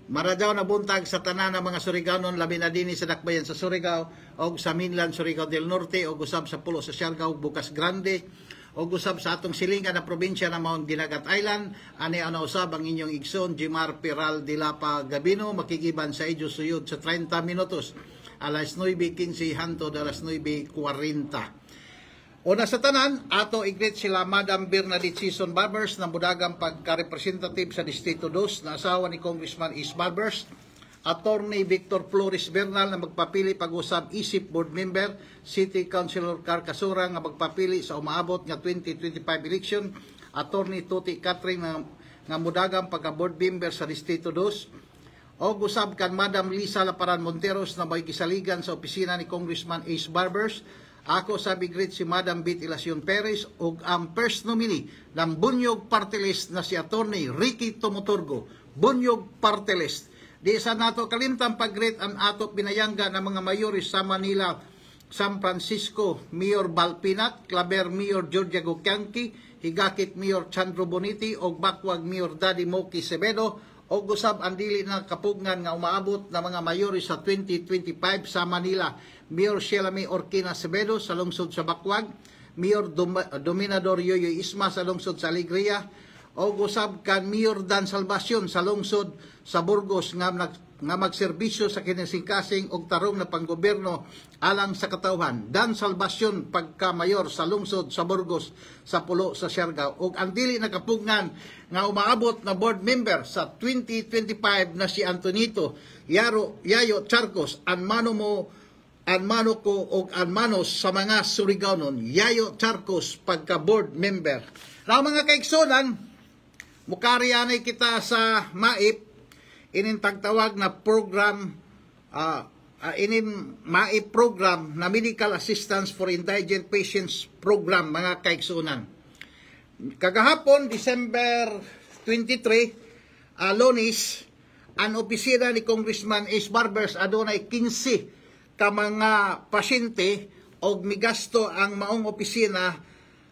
Maradaw na buntag sa tanan ng mga Surigaonon labi na dinhi sa dakbayan sa Surigao o sa mainland Surigao del Norte o usab sa pulo sa Siargao, Bukas Grande o usab sa atong silingan na probinsya na Mount Dinagat Island. Ani ana usab ang inyong igsoon Jimar Peral Dilapa Gabino, makikiban sa idyo suyod sa 30 minutos alas 9:15 hangtod alas 9:40. Una sa tanan, ato igreet sila Madam Bernadette Season Barbers na budagang pagka-representative sa Distrito 2 na asawa ni Congressman Is Barbers. Attorney Victor Flores Bernal na magpapili pag-usab isip board member, City Councilor Carcasura nga magpapili sa umaabot nga 2025 election. Attorney Tuti Catherine nga mudagang pagka-board member sa Distrito 2. O gusab kan Madam Lisa Laparan Monteros na may kisaligan sa opisina ni Congressman Is Barbers. Ako sa bigrit si Madam Bit Ilacion Perez ug ang first nominee ng Bunyog Party List na si Attorney Ricky Tomoturgo. Bunyog Party List. Di sa nato kalimtang pag-greet ang ato pinayangga ng mga mayoris sa Manila, San Francisco, Mayor Balpinat, Claver Mayor Georgia Gocyanki, Higakit Mayor Chandro Boniti ug Bakwag Mayor Daddy Moki Sevedo o gusab ang dili na kapugngan nga umaabot na mga mayoris sa 2025 sa Manila. Mayor Shelami Orquina Sevedo sa lungsod sa Bakwag, Mayor Dominador Yoyoy Isma sa lungsod sa Alegria, o gusab kan Mayor Dan Salvacion sa lungsod sa Burgos nga magserbisyo sa kinasingkasing og tarong na panggobyerno alang sa katawhan. Dan Salvacion pagka-mayor sa lungsod sa Burgos sa pulo sa Siargao. Og ang dili nakapugnan nga umaabot na board member sa 2025 na si Antonito Yayo Charcos, anmano ko og anmanos sa mga Surigaonon, Yayo Charcos pagka-board member. Now mga kaigsonan, mukarianay kita sa MAIP, inintagtawag na program, MAIP program na Medical Assistance for Indigent Patients program, mga kaigsonan. Kagahapon, December 23, Lunes, ang opisina ni Congressman Is Barbers adunay 15 ka mga pasyente og migasto ang maong opisina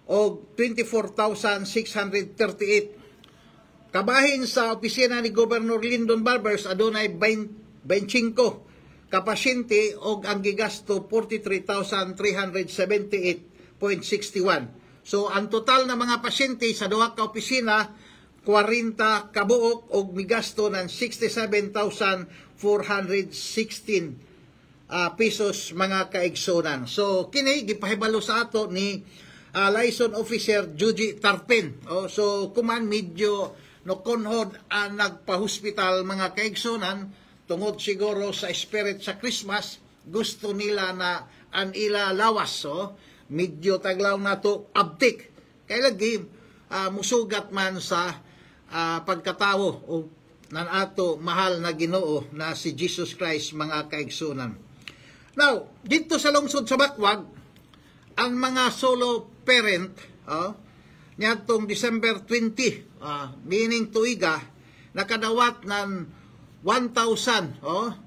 og 24,638. Kabahin sa opisina ni Governor Lyndon Barbers adunay 25 ka pasyente og ang gigasto 43,378.61. So ang total na mga pasyente sa duha ka opisina 40 kabuok og migasto ng 67,416 pesos, mga kaigsonan. So kini gipahibalo sa ato ni liaison officer Juji Tarpin. So kuman medyo no konhod ang nagpa-hospital, mga kaigsonan, tungod siguro sa spirit sa Christmas, gusto nila na ang ila lawas. So medyo taglaw nato abtik kay lagi musugat man sa pagkatawo o nan ato mahal na Ginoo na si Jesus Christ, mga kaigsonan. Now, dito sa lungsod sa Bakwag, ang mga solo parent, niyatong December 20, meaning tuiga, nakadawat ng 1,000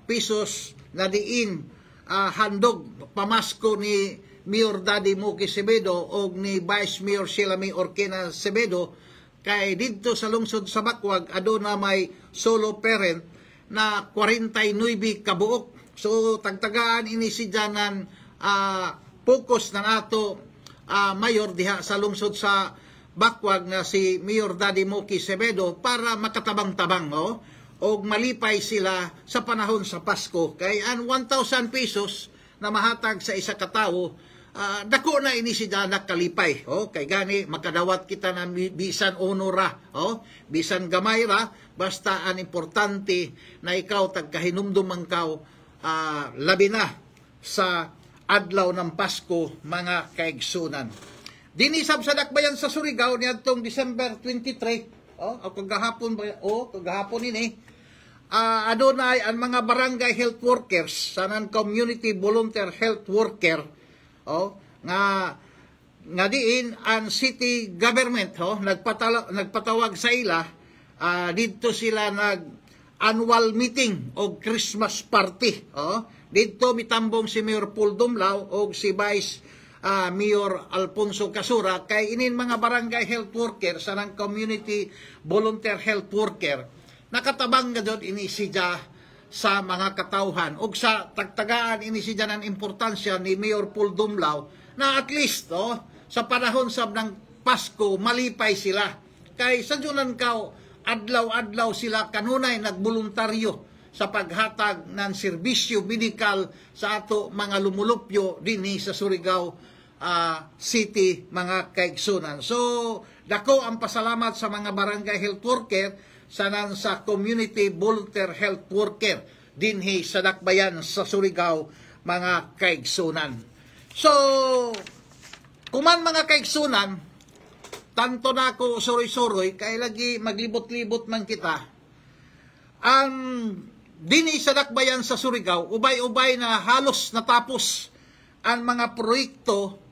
pesos na diin handog pamasko ni Mayor Daddy Moki Sevedo o ni Vice Mayor Shelami Orquina Sevedo, kay dito sa lungsod sa Bakwag, aduna may solo parent na 49 kabuok. So, tagtagaan inisidanan focus ng ato mayor diha sa lungsod sa Bakwag na si Mayor Daddy Moki Sevedo para makatabang-tabang o malipay sila sa panahon sa Pasko. Kay ang 1,000 pesos na mahatag sa isa katawo, dako na inisidanan kalipay. Kay gani makadawat kita na bisan onora, bisan gamay ra, basta ang importante na ikaw tagkahinumdumang kaw labi na sa adlaw ng Pasko, mga kaigsunan. Dinisab sa dakbayan sa Surigao niadtong December 23, kagahapon ini, adunay ang mga barangay health workers, sanan community volunteer health worker, nga diin ang city government nagpatawag sa ila, dito sila annual meeting o Christmas party. Dito mitambong si Mayor Paul Dumlao o si Vice Mayor Alfonso Casura, kay inin mga barangay health worker sa ng community volunteer health worker nakatabang gadod ini siya sa mga katawhan ug sa tagtagaan ini siya ng importansya ni Mayor Paul Dumlao na at least sa panahon sab ng Pasko malipay sila kay sa junan kaw adlaw-adlaw sila kanunay nagboluntaryo sa paghatag ng serbisyo medikal sa ato mga lumulupyo dinhi sa Surigao City, mga kaigsunan. So, dako ang pasalamat sa mga barangay health worker sanan sa community volunteer health worker dinhi sa Dakbayan sa Surigao, mga kaigsunan. So, kuman mga kaigsunan, tanto na ako suroy-suroy, kay lagi maglibot-libot man kita, ang dinhi sa Dakbayan sa Surigao, ubay-ubay na halos natapos ang mga proyekto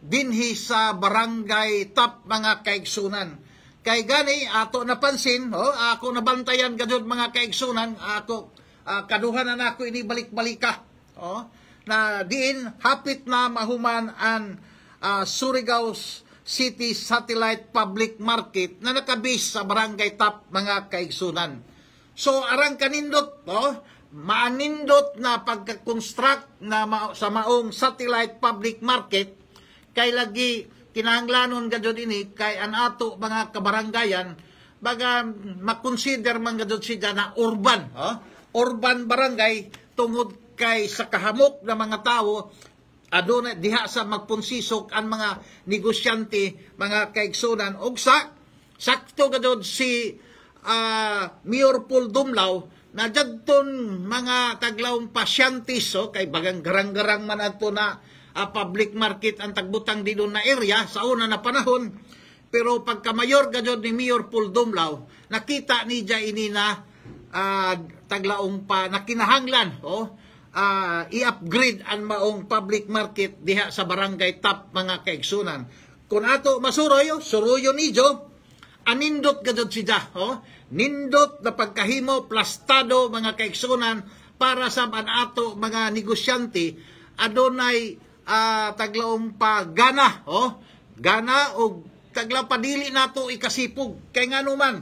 dinhi sa barangay top, mga kaigsunan. Kay gani ato napansin, ako nabantayan gadud mga kaigsunan, ako kaduhan na ako ini balik-balika, na diin hapit na mahuman ang Surigao City Satellite Public Market na nakabis sa barangay top, mga kaigsunan. So arang kanindot, maanindot na pagka-construct na sa maong satellite public market kay lagi kinahanglanon gadud ini kay an ato mga kabarangayan baga makonsider man gadud siya na urban, urban barangay tungod kay sa kahamok na mga tawo aduna diha sa magpunsisok ang mga negosyante, mga kaigsunan ug sakto gadud si Mayor Paul Dumlao na jadton mga taglawong pasyentes, kay bagang garang-garang man ato na public market ang tagbutang dito na area sa una na panahon, pero pagka mayor gadyon ni Mayor Paul Dumlao nakita niya ini na taglaong pa nakinahanglan i-upgrade ang maong public market diha sa barangay top, mga kaigsunan. Kung ato masuroy, suruyo nijo anindot gadod siya, nindot na pagkahimo plastado, mga kaigsunan, para sa ato mga negosyante adunay taglaong pa gana, gana o taglaw padili nato ikasipog kay nganuman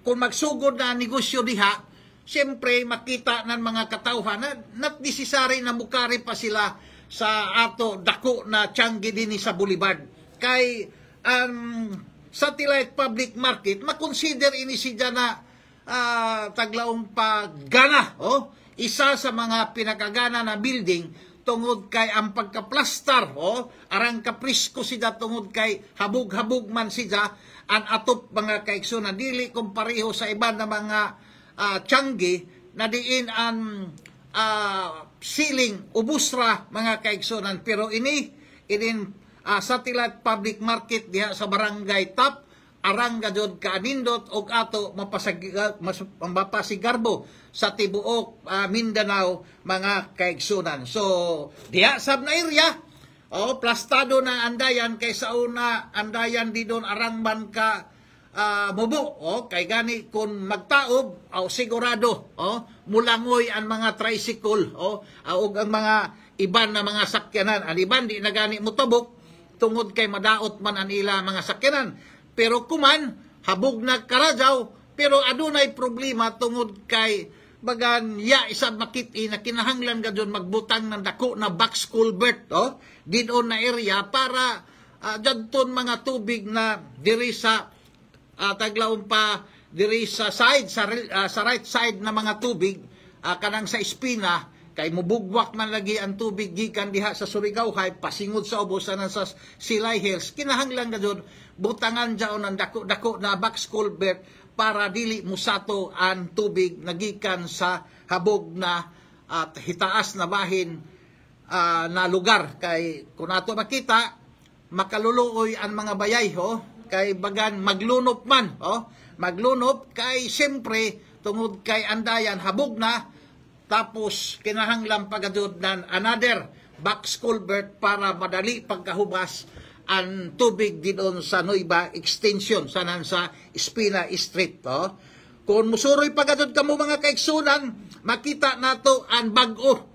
kung magsugod na negosyo diha, siyempre makita ng mga katawhan na not necessary na mukari pa sila sa ato dako na tianggi dinhi sa Boulevard. Kay satellite public market makonsider ini siya na taglaong paggana, isa sa mga pinakagana na building tungod kay ang pagkaplastar, arang kaprisko siya tungod kay habog-habog man siya ang atop, mga kaigsunan, dili kumpareho sa iba na mga tianggi na diin ang ceiling ubusra, mga kaigsunan, pero ini satellite public market diha sa barangay top arang gadod kaanindot og ato mapasigarbo sa tibuok Mindanao, mga kaigsunan. So diha sab na area plastado na andayan kay sa una andayan di doon arang man ka mubo, kay gani kung magtaob sigurado mulangoy ang mga tricycle og ang mga iban na mga sakyanan. Ang iban di na gani mutubok tungod kay madaot man ang ila mga sakyanan, pero kuman habog nagkarajaw, pero adunay problema tungod kay bagan isab makiti na kinahanglan gadyon magbutang ng dako na box culvert didon na area para jadton mga tubig na diri sa taglaong pa diri sa side sa right side na mga tubig kanang sa Espina kay mubugwak man lagi ang tubig gikan diha sa Surigao High pasingod sa ubos sa Silay Hills. Kinahanglan gadyon butangan jaon ng dako-dako na box culvert para dili musato ang tubig nagikan sa habog na at hitaas na bahin na lugar. Kay kung ato makita makaluluoy ang mga bayay kay bagan maglunop man maglunop kay siyempre tungod kay andayan habog na, tapos kinahanglan pagadud nan another box culvert para madali pagkahubas ang tubig didon sa Nueva Extension sanan sa Espina Street. Kung musuroy pagadud kamo, mga kaigsunan, makita nato ang bag-o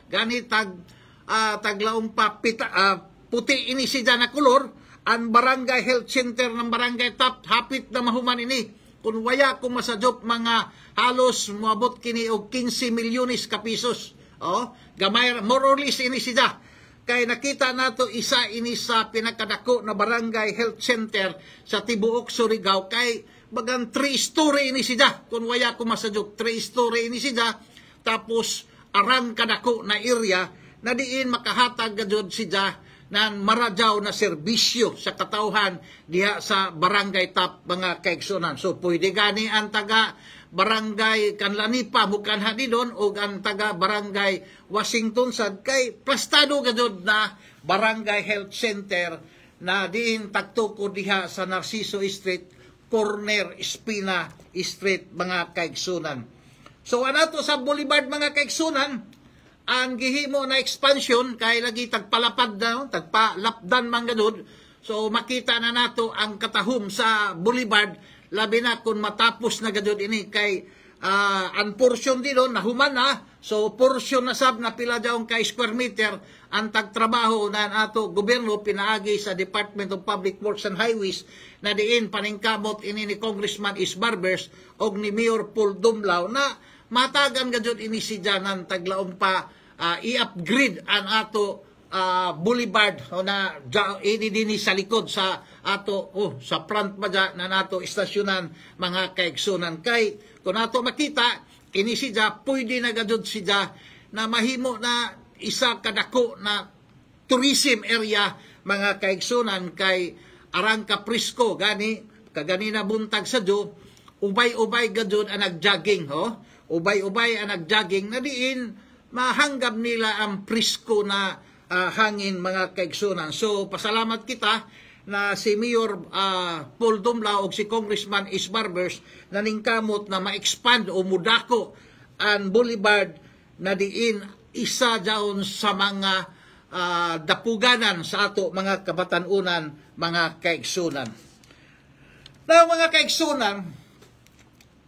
gani taglaong pa puti ini siya na kulor ang barangay health center ng barangay top hapit na mahuman ini kun waya ko masadyop mga halos moabot kini og 15 milyones ka pisos. Gamay more or less ini siya. Kay nakita nato isa ini sa pinakadako na barangay health center sa tibuok Surigao, kay bagang 3-story ini siya. Kun waya ko masadyop 3-story ini siya, tapos aran kadako na area na diin makahatag gajud siya nan maradyaw na serbisyo sa katawhan diha sa barangay top mga kaigsunan. So pwede gani ang taga barangay Kanlanipa bukan hadidon o ang taga barangay Washington sad kay plastado gajud na barangay health center na diin tagtuko diha sa Narciso Street, corner Espina Street mga kaigsunan. So anato sa Boulevard mga kaigsunan, ang gihimo na expansion kay lagi tagpalapad na, tagpalapdan man gadud. So makita na nato ang katahom sa Boulevard, labi na kung matapos na gadud ini kay ang portion dito nahuman na. So portion na sab na pila daw kay square meter ang tagtrabaho na ato gobyerno pinaagi sa Department of Public Works and Highways na diin paningkamot ini ni Congressman Isbarbers og ni Mayor Paul Dumlao na matagan gadud ini si Janan taglaom pa i-upgrade ang ato Boulevard na ini dinhi sa likod sa ato sa front ba na nato istasyonan mga kaigsunan. Kay kung nato makita ini siya pwede na gadud siya na mahimo na isa kadako na tourism area mga kaigsunan. Kay arang Kaprisco gani kaganina buntag sa jo ubay-ubay gadud ang nagjogging ubay-ubay ang nagjogging na diin mahanggap nila ang prisko na hangin mga kaigsunan. So pasalamat kita na si Mayor Paul Dumlao o si Congressman Isbarbers na ningkamot na ma-expand o mudako ang Boulevard na diin isa daon sa mga dapuganan sa ato mga kabatanunan mga kaigsunan. Now mga kaigsunan,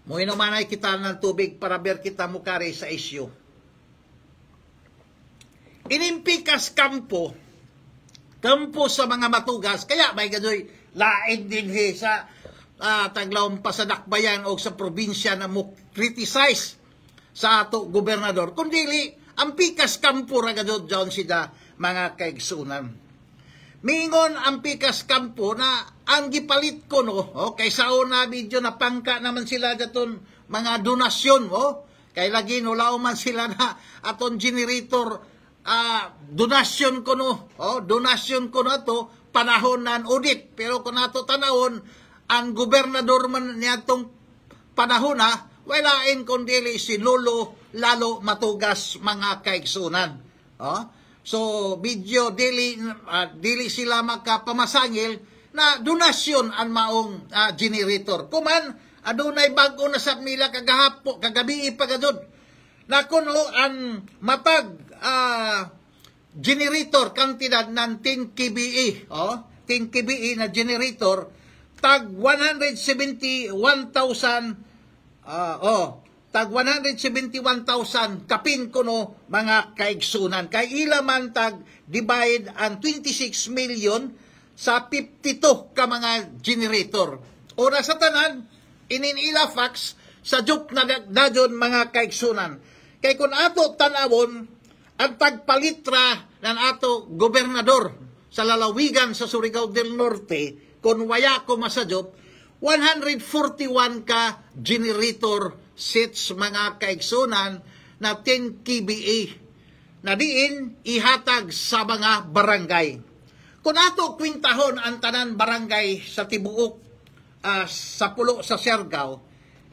mo inumanay kita ng tubig para ber kita mukari sa isyu. Inimpikas kampo sa mga matugas, kaya may gadoy laing din sa taglawang pasadakbayan o sa probinsya na mo criticize sa ato gobernador. Kundili, ang pikas kampo ra gadod dyan sida mga kaigsunan. Mingon ang pikas kampo na ang gipalit ko kaysa una video na pangka naman sila daton mga donasyon kay lagi nulaw man sila na aton generator donasyon ko donasyon ko na to panahon nan audit, pero kung nato tanawon ang gobernador man niyatong panahon walain kundili si Lolo Lalo Matugas mga kaigsunan. So video dili sila makapamasangil na donasyon ang maong generator. Kuman adunay bag-o na sa mila kagabi pagadod na kuno ang matag generator kantidad ng 10 KBE 10 KBE na generator tag 171,000 tag 171,000 kapin kuno mga kaigsunan. Kay ila man tag divide ang 26 million sa 52 ka mga generator. Ora sa tanan ininila fax sa juk na dadyon mga kaigsunan. Kay kun ato tanawon ang tagpalitra ng ato gobernador sa lalawigan sa Surigao del Norte, kun waya ko masadyop, 141 ka generator sets mga kaigsunan na 10 KBE na diin ihatag sa mga barangay. Kung ato kwintahon ang tanan barangay sa tibuok sa pulo sa Siargao,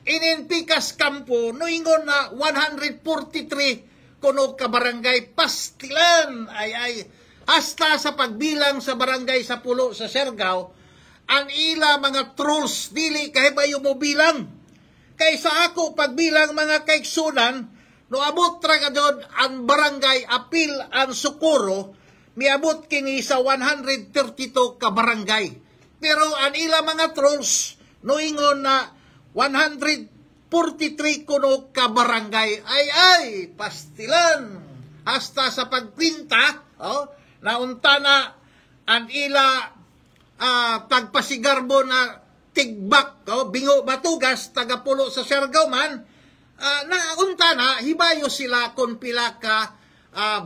ininpikas kampo noingon na 143 kuno ka barangay pastilan ay hasta sa pagbilang sa barangay sa pulo sa Siargao ang ila mga trolls dili kahibayo mo bilang. Kaysa ako pagbilang mga kaigsunan no abot ra gadod ang barangay Apil ang Socorro miabot kini sa 132 ka barangay. Pero ang ila mga trolls noingon na 143 kuno ka barangay ay pastilan hasta sa pagpinta naunta na ang ila pagpasigarbo na tigbak, bingo matugas, tagapulo sa Siargao man, naunta na, hibayo sila kung pila ka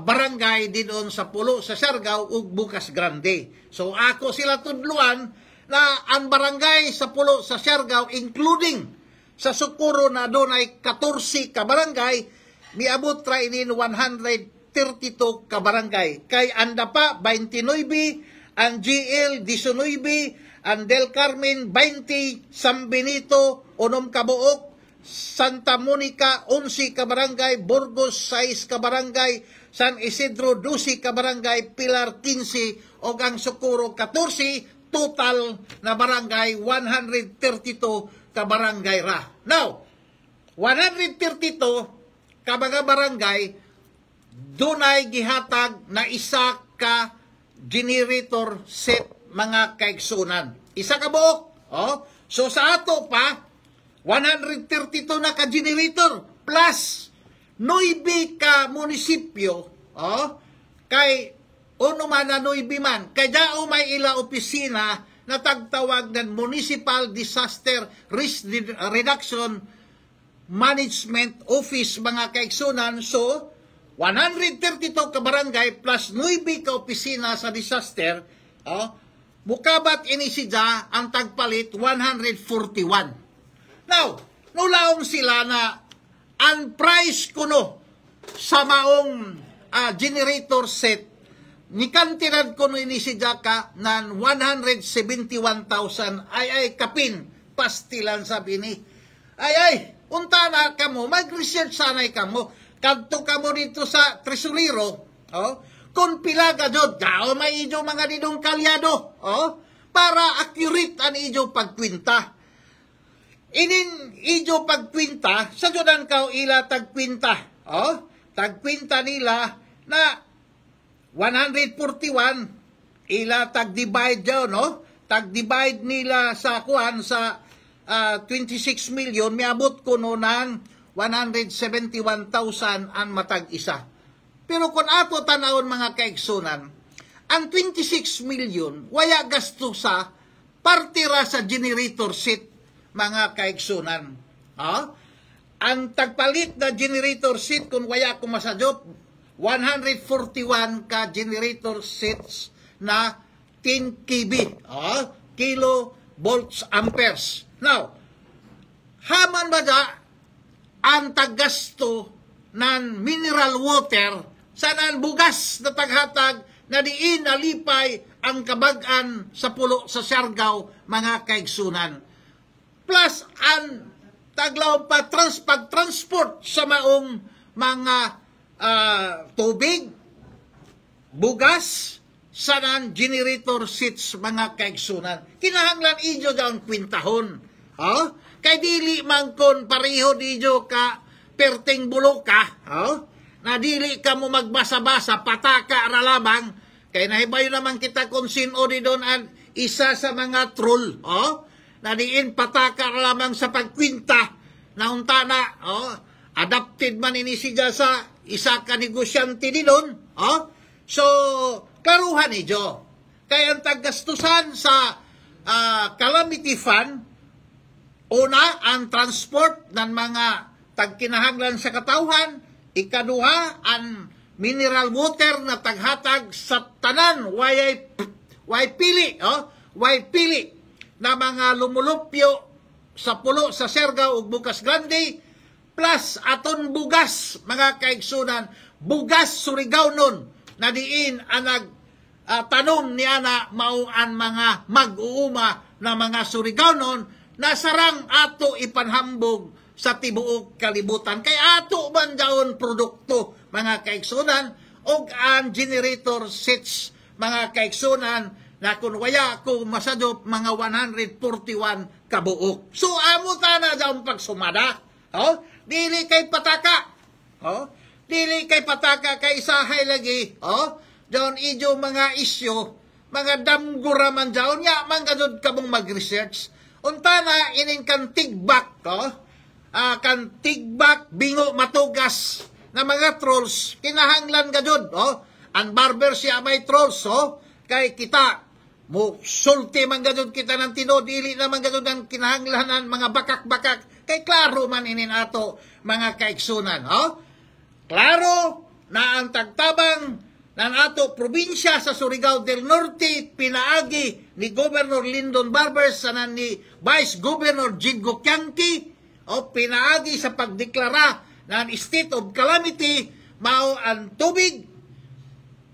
barangay didon sa pulo sa Siargao ug Bukas Grande. So ako sila tudluan na ang barangay sa pulo sa Siargao, including sa Socorro na doon ay 14 ka barangay, miabot ra inin 132 ka barangay. Kay anda pa 29, ang GL 19, ang Del Carmen 20, San Benito 6 ka buok, Santa Monica 11 ka barangay, Burgos 6 ka barangay, San Isidro 12 ka barangay, Pilar 15 o ang Socorro 14, total na barangay 132 ka barangay ra. Now, 132 ka mga barangay dunay gihatag na isa ka generator set mga kaigsunan. Isa ka buok. So sa ato pa 132 na ka generator plus 9 ka munisipyo, kay uno man na 9 man, kay dao may ila opisina na tagtawag ng Municipal Disaster Risk Reduction Management Office mga kaigsunan. So 132 ka barangay plus 9 ka opisina sa disaster, mukabat inisidya ang tagpalit 141. Now, nulaong sila na ang price kuno sa maong generator set, nikantiran kuno inisidya ka ng 171,000. Ay, kapin, pastilan sabi ni. Ay, unta na kamo, mag-research sanay kamo. Kadto kamo dito sa tresurero, kung pila ka jod, may ijo mga didong kalyado, para accurate ang ijo pagkwinta. Inin ijo pagkwinta, sa jodan ka ila tagkwinta, tagkwinta nila na 141, ila tag-divide dyan, tag-divide nila sa kuan sa 26 million, miabot ko no ng 171,000 ang matag-isa. Pero kung ato tanawon mga kaigsunan, ang 26 million, waya gasto sa partira sa generator set mga kaigsunan. Ang tagpalit na generator set, kung waya ko masadot, 141 ka generator sets na 10 kV, kilovolts amperes. Now, haman ba da ang tagasto ng mineral water sa nan bugas na taghatag na diin nalipay ang kabag-an sa pulo sa Siargao mga kaigsunan. Plus ang taglaw pa pag-transport sa maong mga tubig, bugas, sa nan generator sets mga kaigsunan. Kinahanglan ijo daw kwintahon. Kay dili man kon pareho dijo ka perting bulo ka, na dili ka mo magbasa-basa, pataka ra lamang, kay nahibayo naman kita kung sino di doon ang isa sa mga troll, na diin pataka ra lamang sa pagkwinta, na unta na, adapted man ini siya sa isa ka negosyante di doon, so, klaruhan ijo. Kaya ang taggastusan sa calamity fund, una, ang transport ng mga tagkinahanglan sa katawhan. Ikaduha, ang mineral water na taghatag sa tanan. Way pili na mga lumulupyo sa pulo sa Siargao ug Bukas Grande, plus aton bugas, mga kaigsunan, bugas Surigao nun, na diin ang tanom niya na mao ang mga mag-uuma na mga Surigao nun, nasarang ato ipanhambog sa tibuok kalibutan. Kay ato man daon produkto mga kaigsunan o ang generator sets mga kaigsunan na kung waya ko masadop mga 141 kabuok. So amo na daon pagsumada. Dili kay pataka. Dili kay pataka kay isahay lagi. Daon ijo mga isyo, mga damgura man daon ya man kadud kabong mag-research. Unta na ining kan tigbak, kan tigbak bingo matugas na mga trolls, kinahanglan ka jud, ang barber siya may trolls, kay kita mo sulti man gadon kita ng tinod, dili naman gadon ng kinahanglanan mga bakak-bakak, kay klaro man inin ato mga kaigsunan. Klaro na ang tagtabang ng ato probinsya sa Surigao del Norte pinaagi ni Governor Lyndon Barbers sa ni Vice Governor Jigo Kiangki pinaagi sa pagdeklara ng state of calamity mao ang tubig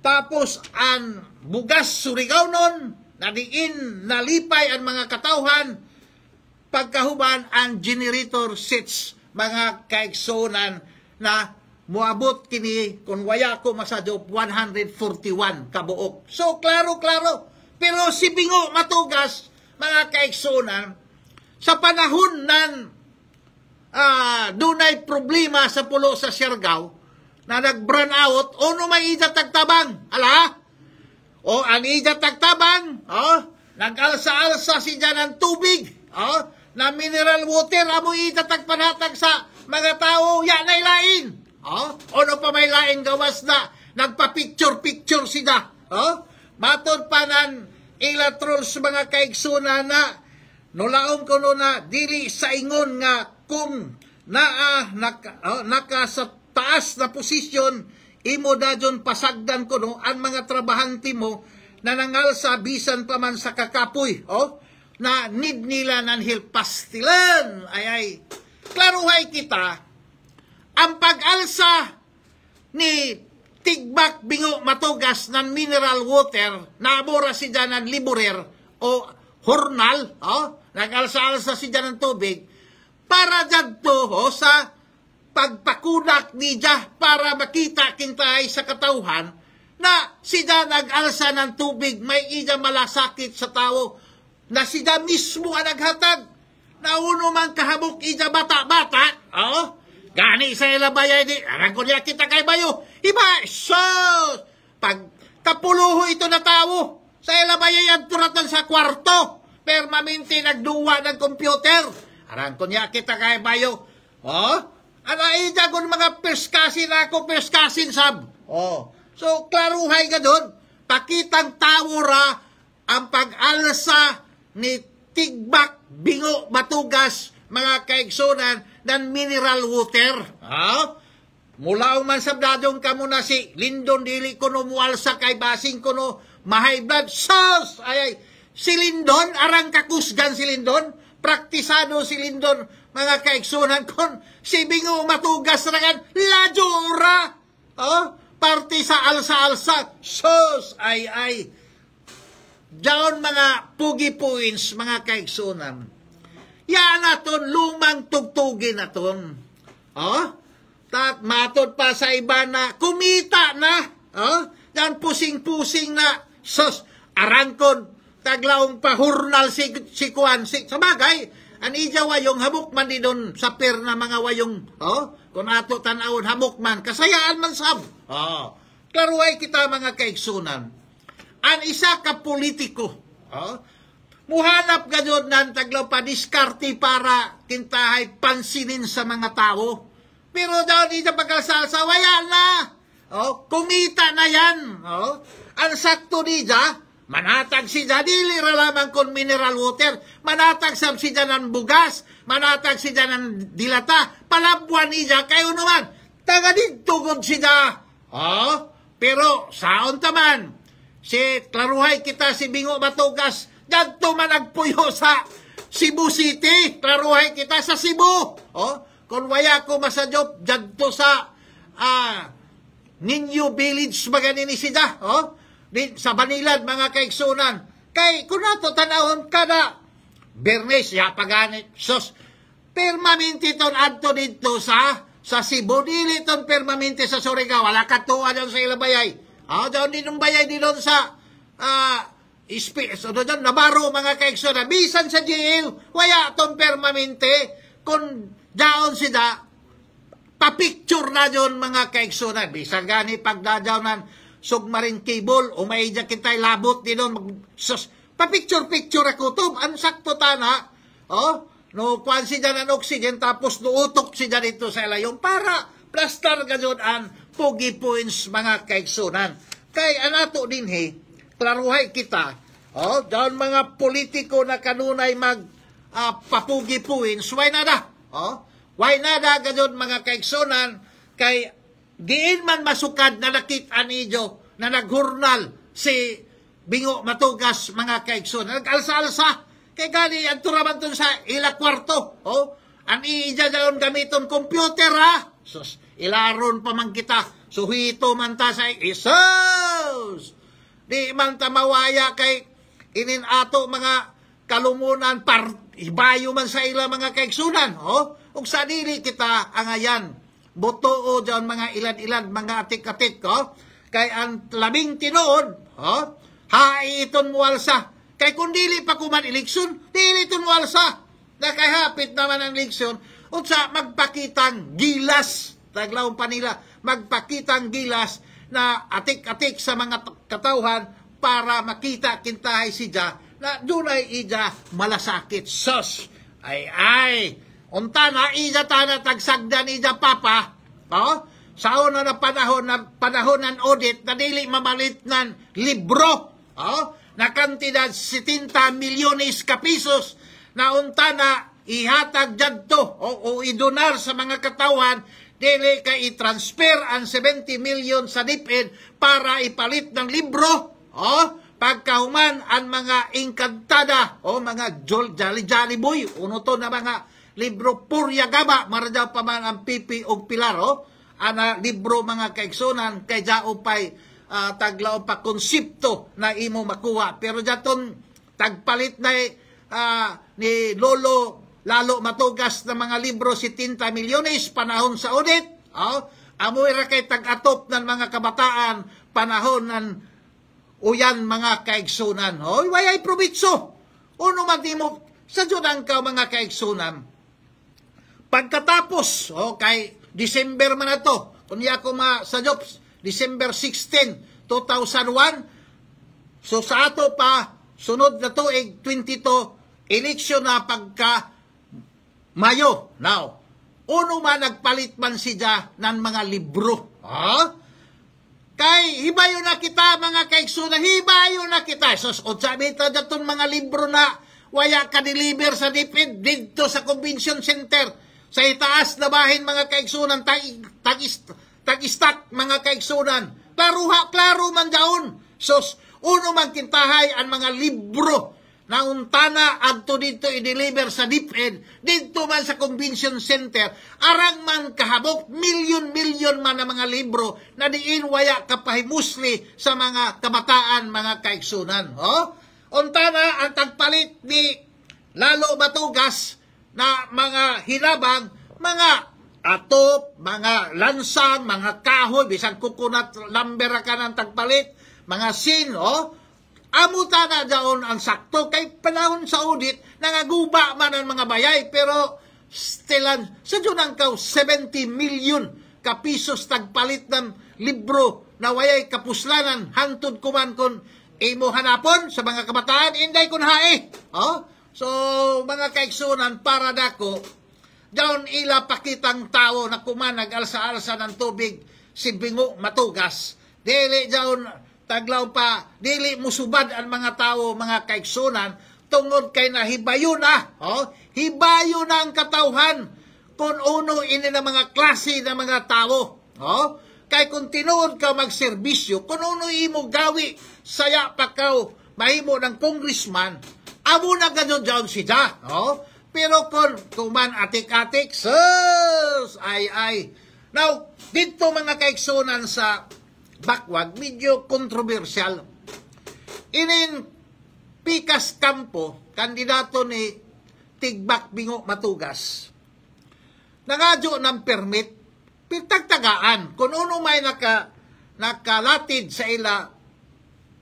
tapos ang bugas Surigao nun na diin nalipay ang mga katawhan pagkahuban ang generator sets mga kaigsunan na muabot kini kung waya ko masadyo 141 kabuok. So klaro. Pero si Bingo Matugas mga kaigsunan sa panahon ng dunay problema sa pulo sa Siargao na nag-burn out no may ija tagtabang ala ang ija tagtabang nag-alsa-alsa si dyan ng tubig na mineral water amo ija tagpanatag sa mga tao yanay lain no pa may lain gawas na nagpa-picture sida matod pa nan ilatrol sa mga kaigsuna na nulaong ko na dili sa ingon nga kung naka sa taas na posisyon imo dadyon pasagdan ko ang mga trabahante mo na nangalsa bisan pa man sa kakapoy na need nila ng hilpastilan ay klaruhay kita ang pag-alsa ni Tigbak Bingo Matugas ng mineral water na abora si dyan ng liburer o hornal nag-alsa-alsa si dyan ng tubig para dyan to sa pagpakunak ni Jah para makita kintay sa katauhan na sida nag-alsa ng tubig may ida malasakit sa tao na sida mismo ang naghatag na uno man kahabok ida bata-bata gani sa ilabayay di arang ko niya kita kay bayo iba so pag kapuluho ito na tao sa ilabayay ang turatan sa kwarto permanente nagduwa ng computer arang ko niya kita kay bayo ida kung mga peskasin ako peskasin sab so klaruhay ka doon pakitang tao ra ang pag-alsa ni Tigbak Bingo Matugas mga kaigsunan ng mineral water mula man sabdadong ka muna si Lyndon dili ko no mualsa kay basing ko no mahay blood sauce si Lyndon arang kakusgan si Lyndon praktisado si Lyndon mga kaigsunan kon si Bingo Matugas rangan lajura parte sa alsa-alsa sauce diyan mga pugi points mga kaigsunan yan naton lumang tugtugin naton matod pa sa iba na kumita na yan pusing-pusing na sos arangkon taglaong pahurnal si kuan sa bagay anija wayong hamok man di doon sa per na mga wayong kung ato tanawon hamok man kasayaan man sab klaruhay kita mga kaigsunan ang isa ka politiko muhanap ganyan ng taglaw pa diskarte para kintahay pansinin sa mga tao. Pero daw di na pagkalsalsa, waya na. Kumita na yan. Ang sakto di dya, manatag si dya, dili lamang kon mineral water, manatag sab si dya ng bugas, manatag si dya ng dilata, palabuan ni dya, kayo naman, taga tugod si dya. Pero saon taman, si klaruhay kita si Bingo Matugas, dyan man nagpuyo sa Cebu City. Klaruhay kita sa Cebu. Kung waya ko masadyop, dyan sa Ninyo Village maganin ni sida. Sa Banilad, mga kaigsunan. Kay, kung nato tanawon kada Bernes, paganit, sos, permanente ton adto dito sa Cebu. Dili ton permanente sa Surigao. Wala katuwa dyan sa ilabayay. Dyan din ng bayay din doon sa so doon nabaro mga kaigsunan bisan sa jail waya tong permanente kung daon sida pa-picture na doon mga kaigsunan bisan gani pagdadawnan submarine cable o may dyan kitay labot din doon pa-picture ako to ang sakto tana no kwan si dyan ang oxygen tapos nuutok si dyan ito sa ilayon para plastar ka doon ang pugi points mga kaigsunan kay anato din klaruhay kita, Daon mga politiko na kanunay papugi-puin, why nada? Why nada gadyon mga kaigsunan, kay diin man masukad na nakita ninyo na naghurnal si Bingo Matugas mga kaigsunan. Nag-alsa-alsa, kay gali ang turaman dun sa ila kwarto. Ang iija daon gamiton computer ha. Sus, ilaron pa man kita. Suhito man ta sa isos. Di man ta mawaya kay inin ato mga kalumunan ibayo man sa ila mga kaigsunan. Ug sa dili kita angayan. Botoo dyan mga ilan-ilan, mga atik-atik. Kay ang labing tinuod, haiton mualsa. Kay kung dili pa kuman eleksyon, dili ito mualsa. Nakahapit naman ang eleksyon, unsa magpakitang gilas. Taglaw pa nila, magpakitang gilas na atik-atik sa mga katawhan para makita kintahay siya na dunay ija malasakit. Sos! Ay! Unta na ija tana tagsagdan ija papa. Sa una na panahon ng audit na dili mamalit ng libro. Na kantidad 70 milyones ka pisos na unta na ihatag dyanto o idonar sa mga katawan, dili ka i-transfer ang 70 million sa DepEd para ipalit ng libro. Pagkahuman ang mga Encantada mga Jolly Boy, uno to na mga libro Purya Gaba, maradaw pa man ang Pipi o Pilar, ana libro mga kaigsunan, kay jao pa'y taglaw pa konsepto na imo makuha. Pero jaton tagpalit na ni Lolo Matugas na mga libro 70 milyones panahon sa audit. Amoy ra kay tag-atop ng mga kabataan panahon ng uyan mga kaigsunan. Wayay probitso. Uno man mo sa judang ka mga kaigsunan. Pagkatapos, kay December man na to, kunya ko sa jobs, December 16, 2001, so sa ato pa, sunod na tuig 22, eleksyon na pagka Mayo. Now, uno man nagpalit man siya ng mga libro. Kay hibayo na kita mga kaigsunan, hibayo na kita. So, sabi ito datong mga libro na waya ka-deliver sa DepEd dito sa Convention Center. Sa itaas na bahin mga kaigsunan, tag-istat mga kaigsunan. Klaro man daon. So, uno man kintahay ang mga libro na untana adto dito i-deliver sa DepEd, dito man sa Convention Center, arang man kahabok, milyon-milyon man ang mga libro na diin waya kapahimusli sa mga kabataan, mga kaigsunan. Untana ang tagpalit ni Lalo Matugas na mga hinabang, mga atop, mga lansang, mga kahoy, bisan coconut lumber ka ng tagpalit, mga sin, amuta na daon ang sakto. Kay panahon sa audit, nangaguba man ang mga bayay, pero stilan, sa dyan ang 70 million ka pisos tagpalit ng libro na wayay kapuslanan, hantod kuman kon imo hanapon sa mga kabataan, inday kun hae. So, mga kaigsunan, para dako, daon ila pakitang tao na kuman nag-alsa-alsa ng tubig si Bingo Matugas. Dili daon taglaw pa, dili musubad ang mga tao, mga kaigsunan, tungod kay nahibayo na. Hibayo na ang katawhan kung uno ini na mga klase na mga tao. Kay kung tinuod ka magserbisyo, kung uno imo gawi, saya pa ka mahimo ng congressman, amo na ganun dyan siya. Pero kung man atik-atik, sus, ay. Now, dito mga kaigsunan sa Bakwag, medyo kontrobersyal. Inin Pikas Campo, kandidato ni Tigbak Bingo Matugas, nangadyo ng permit, pitagtagaan. Kung uno may nakalatid sa ila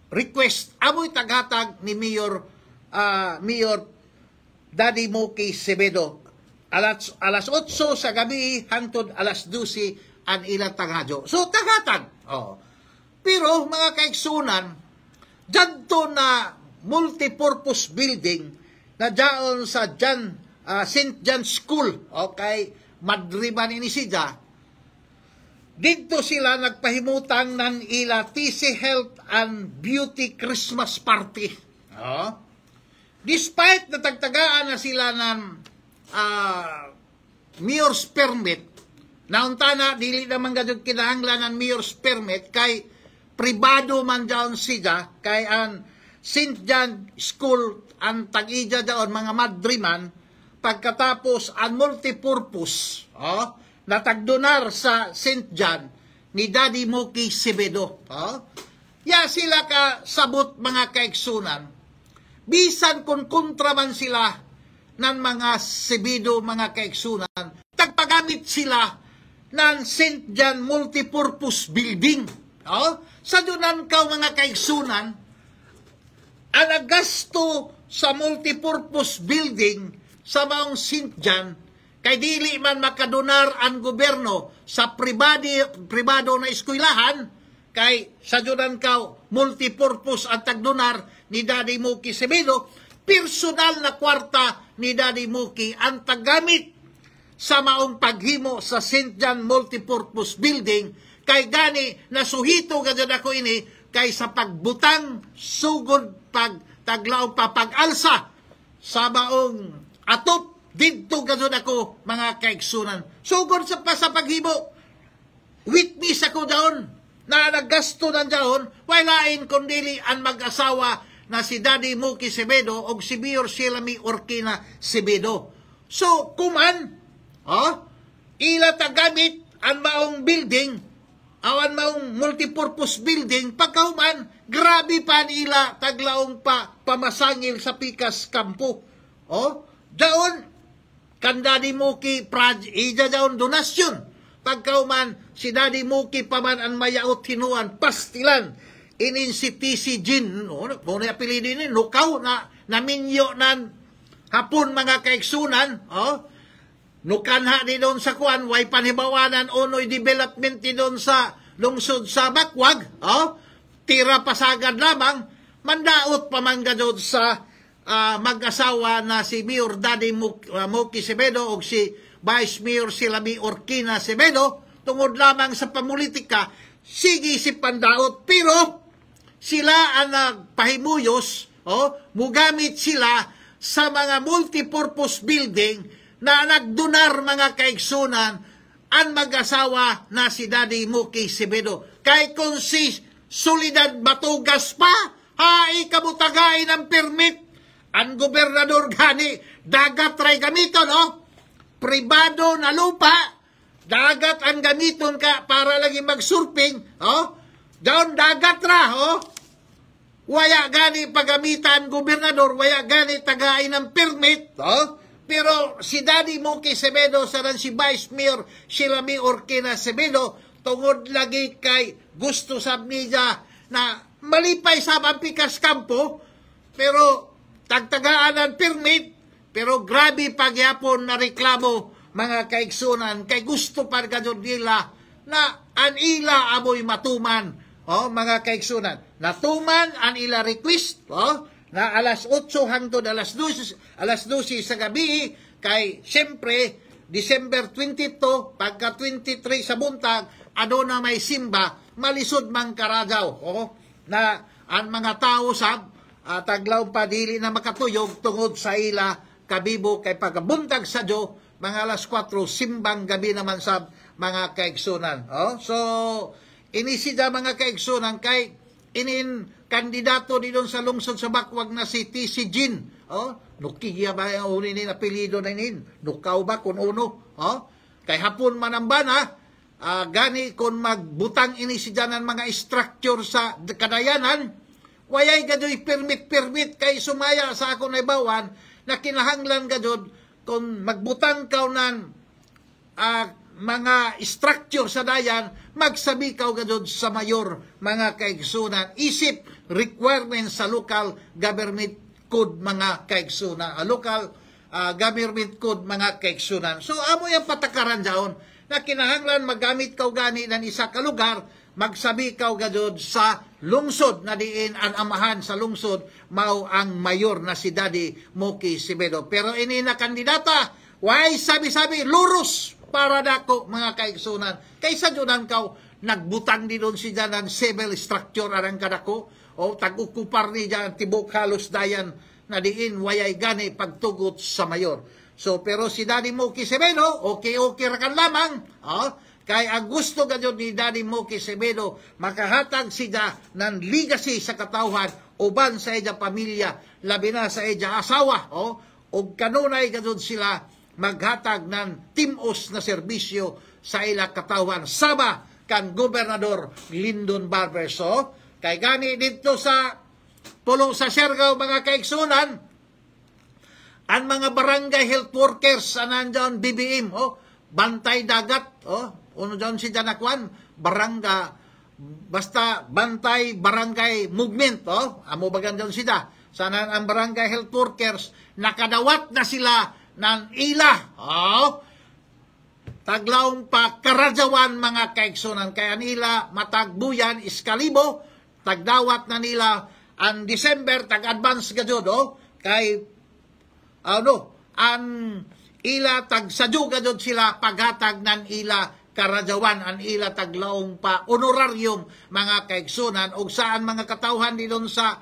request, amoy taghatag ni Mayor Daddy Moki Sevedo. Alas 8 sa gabi, hantod alas 12 ang ilang taghadyo. So, taghatag. Pero, mga kaigsunan, dyanto na multipurpose building na dyan sa St. John School, kay Madriban Inisida, dito sila nagpahimutang ng ila TC Health and Beauty Christmas Party. Oh. Despite natagtagaan na sila ng mayor's permit, naunta na, dili naman gadyo kinahanglan ng mayor's permit, kay pribado man dyan siya, kay ang St. John School, ang tag-ija dyan, mga madriman, pagkatapos ang multipurpose, natagdonar sa St. John, ni Daddy Moki Sevedo. Ya sila ka sabot mga kaigsunan, bisan kung kontra man sila ng mga Sevedo, mga kaigsunan, tagpagamit sila ng St. John Multipurpose Building. Sa dunan ka mga kaigsunan, ang gasto sa multipurpose building sa maong St. John, kay dili man makadonar ang gobyerno sa pribado na eskwelahan, kay sa dunan ka multipurpose ang tagdonar ni Daddy Moki Sevedo, personal na kwarta ni Daddy Moki ang tagamit sa maong paghimo sa St. John Multipurpose Building, kay gani nasuhito gadyan ako ini, kay sa pagbutang sugod pagtaglaw pa pag-alsa sa maong atop didto gadyan ako mga kaigsunan. Sugod sa paghimo, witness ako daon na naggasto ng daon, walain kundili ang mag-asawa na si Daddy Moki Sevedo o si Mayor Shelami Orquina Sevedo. So, kuman, ila tagamit ang maong building, ang maong multipurpose building, pagkahuman, grabe pa nila taglaong pamasangil sa Pikas Kampo. Daon, kan Daddy Moki, ija daon donasyon. Pagkauman, si Daddy Moki paman ang mayaot hinuan, pastilan, inin si TC Jin, kung apelido ini, nukaw na naminyo nan hapon mga kaigsunan, nukanha ni doon sa kuan, way panhibawanan, onoy development ni doon sa lungsod sa Bakwag, tira pasagad lamang, mandaot pamangga doon sa mag-asawa na si Mayor Daddy Moki Sevedo o si Vice Mayor Shelami Orquina Sevedo, tungod lamang sa pamulitika, sige si pandaot, pero sila ang nagpahimuyos, mugamit sila sa mga multipurpose building na nagdonar mga kaigsunan ang mag-asawa na si Daddy Moki Sevedo. Kay kung si Solidad Batugas pa, ikabutagay ng permit, ang gobernador gani, dagat ray gamiton, pribado na lupa, dagat ang gamiton ka para lagi mag-surfing, down dagat ra, waya gani pagamitan gobernador, waya gani tagay ng permit, pero si Daddy Moki Sevedo sa si Vice Mayor Shelami Orquina Sevedo, tungod lagi kay gusto sab niya na malipay sa Pikas Kampo, pero tagtagaan ang permit, pero grabe pagyapon na reklamo mga kaigsunan, kay gusto pa gadyon nila na an ila amoy matuman, mga kaigsunan. Natuman an ila request, na alas 8 hangtod alas 12 sa gabi, kay siyempre December 22 pagka 23 sa buntag aduna may simba, malisod mang karagaw, na ang mga tao sab taglaw pa dili na makatuyog tungod sa ila kabibo, kay pagkabuntag sa Diyo mga alas 4 simbang gabi naman sa mga kaigsunan. So inisida mga kaigsunan, kay inin kandidato di doon sa lungsod sa Bakwag na si TC Jin, nukiya ba yung unin apelido na inin, nukaw ba kung uno, kay hapon manambana, gani kung magbutang inisida ng mga structure sa kadayanan, wayay gadoy permit kay sumaya sa ako na ibawan, na kinahanglan gadod kung magbutang ka ng mga structure sa dayan, magsabi ka gadod sa mayor mga kaigsunan, isip requirements sa local government code mga kaigsunan, local government code mga kaigsunan. So amo yung patakaran daon na kinahanglan magamit ka gani ng isa ka lugar, magsabi ka gadod sa lungsod na diin ang amahan sa lungsod mao ang mayor na si Daddy Moki Sevedo. Pero ini na kandidata, why sabi-sabi lurus para dako mga kaigsunan. Kaysa junan kaw nagbutang di doon siya ng civil structure arang kadako, o tag-ukupar ni dyan tibok halos dayan na diin wayay gani pagtugot sa mayor. So pero si Daddy Moki Semedo okay ra kan lamang, kay ang gusto gadyon ni Daddy Moki Semedo makahatag siya ng legacy sa katawhan uban sa iya pamilya, labi na sa iya asawa, o kanunay gadyon sila maghatag ng timos na serbisyo sa ila katawhan sama kan Gobernador Lyndon Barber. So kay gani dito sa Pulo sa Siargao mga kaigsunan, ang mga barangay health workers nandiyan BBM, bantay dagat, uno dyan si Janakwan, basta bantay barangay movement, amo bagan dyan sila. Sana ang barangay health workers, nakadawat na sila ng ila, taglaong pa karadyawan mga kaigsunan, kaya nila matagbuyan iskalibo, tagdawat na nila ang December tag-advance gadyo kay ang ila tagsadyo gadyo sila paghatag ng ila karadyawan ang ila taglaong pa honorarium mga kaigsunan ug saan mga katawhan didon sa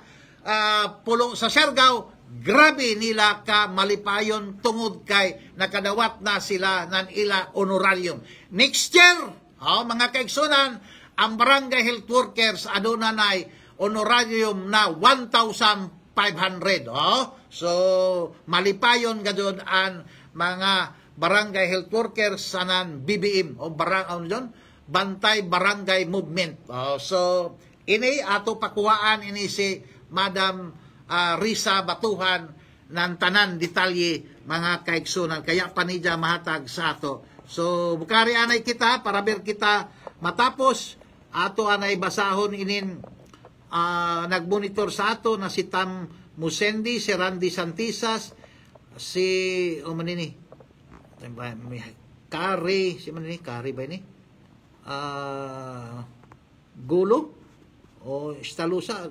Pulo sa Siargao grabe nila ka malipayon tungod kay nakadawat na sila ng ila honorarium. Next year mga kaigsunan ang barangay health workers adunay honorarium na 1,500. So, malipayon gadyon ang mga barangay health workers sanan BBM o Bantay Barangay Movement. So, ini ato pakuhaan ini si Madam Risa Batuhan ng tanan detalye mga kaigsunan. Kaya panidya mahatag sa ato. So, bukari anay kita para ber kita matapos ato anay basahon inin nagmonitor sa ato na si Tam Musendi, si Randy Santisas, si Kari, Kari ba ini? Gulo o Stalusa,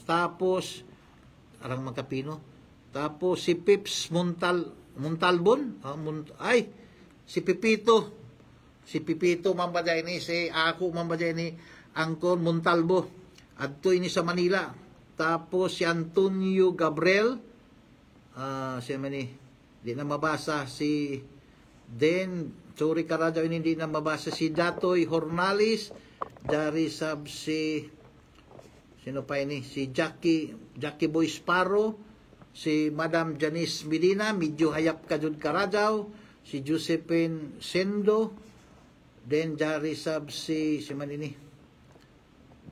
tapos arang magkapino, tapos si Pips Montalbon, si Pipito mambaday ni, si ako mambaday ni Angkon Montalbo adto ini sa Manila. Tapos si Antonio Gabriel, siya man di na mabasa, si sorry karadyaw ini di na mabasa, si Datoy Hornalis, dari sab si sino pa ini, si Jackie Boy Sparrow, si Madam Janice Medina, medyo hayap ka jud karadyaw, si Josephine Sendo, then dari sab si man ini,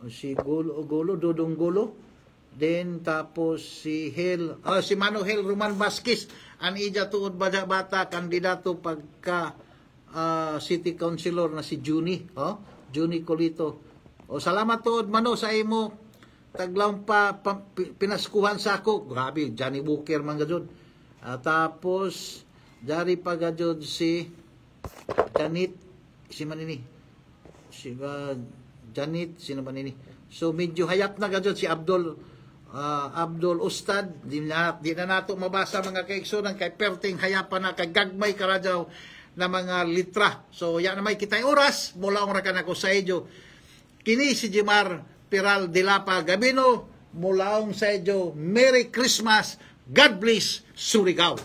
si Gulo, Dudong Gulo, then tapos si Manuel Roman Vasquez, ang ija tuod bata kandidato pagka city councilor na si Juni Colito. Salamat tuod mano sa imo taglaw pa pinaskuhan sa ako. Grabe, Johnny Booker man gadyon. Tapos dari pa gadyon si Janit, si manini, si Janit, sino man ini? So medyo hayap na gadyon si Abdul Ustad, di na nato mabasa mga kaigsunan kay perting hayapan na kay gagmay karadyaw na mga litra. So yan na may kitay oras, mula ang rakan ako sa inyo. Kini si Jimar Piral Dilapa Gabino, mula ang sa inyo. Merry Christmas, God bless Surigao.